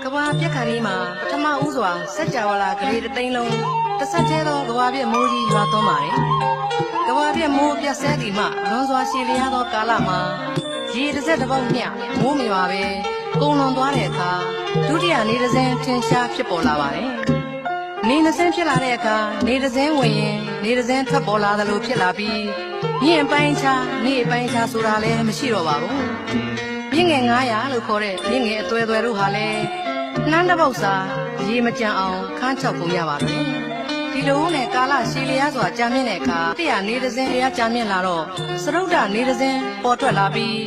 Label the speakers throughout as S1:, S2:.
S1: ကဘာပြက်ခါလေးမှာပထမဦးစွာစက်ကြဝဠာကလေးတစ်သိန်းလုံးတစ်ဆက်တည်းသောကဘာပြက်မိုးကြီးရွာသွန်းပါတယ်ကဘာပြက်မိုးပြက်ဆဲသည်မှလွန်စွာရှည်လျားသောကာလမှာရေတစ်စက်တစ်ပေါက်မျှမိုးမရွာပဲကုန်လွန်သွားတဲ့အခါဒုတိယနေတစ်စင်းထင်ရှားဖြစ်ပေါ်လာပါတယ်နေတစ်စင်းဖြစ်လာတဲ့အခါနေတစ်စင်းဝင်ရင်နေတစ်စင်းထွက်ပေါ်လာသလိုဖြစ်လာပြီးမြင့်ပိုင်းခြားနေပိုင်းခြားဆိုတာလည်းမရှိတော့ပါဘူးမြင့်ငယ်900လို့ခေါ်တဲ့မြင့်ငယ်အသွဲသွဲတို့ဟာလည်းနှမ်းတစ်ပုတ်စာရေမကြံအောင်ခန်းချောက်ပုံရပါတယ်ဒီလိုနဲ့ကာလရှည်လျားစွာကြာမြင့်တဲ့အခါတရားနေတစ်စင်းတရားကြာမြင့်လာတော့စရုဒ္ဓနေတစ်စင်းပေါ်ထွက်လာပြီး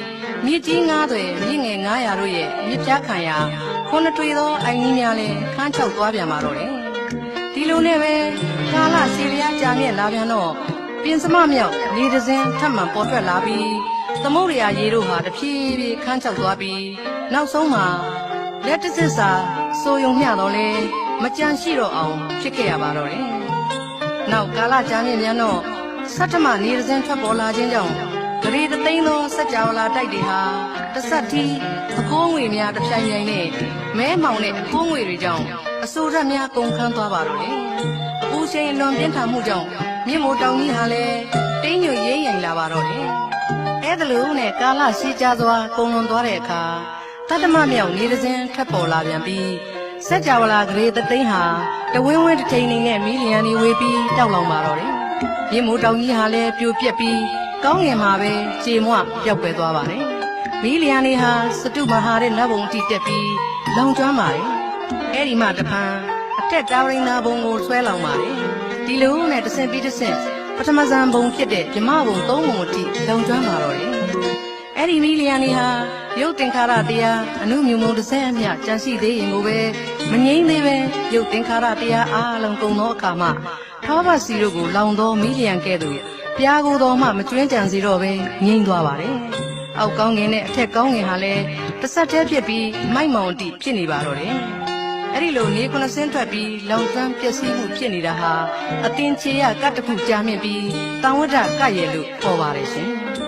S1: မြစ်ကြီး9သွဲမြင့်ငယ်900တို့ရဲ့မြစ်ပြားခံရာခုနှစ်တွေ့သောအိုင်ကြီးများလည်းခန်းချောက်သွားပြန်ပါတော့တယ်ဒီလိုနဲ့ပဲကာလရှည်လျားကြာမြင့်လာပြန်တော့ပြင်စမမြောက်နေတစ်စင်းထပ်မံပေါ်ထွက်လာပြီးသမုဒ္ဒရာရေတို့ဟာတဖြည်းဖြည်းခန်းချောက်သွားပြီးနောက်ဆုံးမှာလက်တစ်စစ်စာစိုးယုံမျှတော့လဲမကြံရှိတော့အောင်ဖြစ်ခဲ့ရပါတော့တယ်။နောက်ကာလကြာမြင့်ပြန်တော့ဆဋ္ဌမနေတစ်စင်းထွက်ပေါ်လာခြင်းကြောင့်ဂရေတသိန်းသောစัจ java လာတိုက်တွေဟာတစ်ဆက်တီးအခိုးငွေများတစ်ပြိုင်ပြိုင်နဲ့မဲမှောင်တဲ့အခိုးငွေတွေကြောင့်အစိုးရများကုန်ခန်းသွားပါတော့တယ်။အပူချိန်လွန်ပြင်းထန်မှုကြောင့်မြင့်မိုးတောင်ကြီးဟာလည်းတင်းညွတ်ရင်းရင်လာပါတော့တယ်။အဲ့ဒါလို့နဲ့ကာလရှည်ကြာစွာကုန်လွန်သွားတဲ့အခါတတ္တမမြောက်နေတစ်စင်းထွက်ပေါ်လာပြန်ပြီးစัจ java လာဂရေတသိန်းဟာတဝင်းဝင်းတစ်ချိန်နေနဲ့မီလီယံတွေဝေပြီးတောက်လောင်ပါတော့တယ်။မြင့်မိုးတောင်ကြီးဟာလည်းပြိုပြက်ပြီးကောင်းငင်မှာပဲကြေမွပျောက်ကွယ်သွားပါတယ်။မီလီယံတွေဟာစတုမဟာတဲ့နတ်ဘုံအထိတက်ပြီးလောင်ကျွမ်းပါတယ်။အဲ့ဒီမှတဖန်အထက်တာဝရိနာဘုံကိုဆွဲလောင်ပါတယ်။ဒီလိုနဲ့တစ်ဆင့်ပြီးတစ်ဆင့်ပထမဇန်ဘုံဖြစ်တဲ့ဓမ္မဘုံ3ဘုံအထိလောင်ကျွမ်းပါတော့တယ်။အဲ့ဒီမီလီယံတွေဟာရုပ်သင်္ခါရတရားအနုမြုံမုံတစ်ဆင့်အမျှကြံရှိသေးရင်ကိုပဲမငြိမ့်သေးပဲရုပ်သင်္ခါရတရားအားလုံးကုန်သောအခါမှထောပတ်စီတို့ကိုလောင်သောမီလီယံကဲ့သို့ပြားကိုယ်တော်မှမကျွင်းကြံစီတော့ပဲငြိမ့်သွားပါတယ်။အောက်ကောင်းငင်နဲ့အထက်ကောင်းငင်ဟာလည်းတစ်ဆက်တည်းဖြစ်ပြီးမိုက်မောင်တိဖြစ်နေပါတော့တယ်။အဲ့ဒီလိုနေ9ဆင်းထွက်ပြီးလောင်ကျွမ်းပျက်စီးမှုဖြစ်နေတာဟာအတင်ချေရကတ်တခုကြာမြင့်ပြီးတန်ဝဋ္ဌကရဲ့လို့ပေါ်ပါတယ်ရှင်။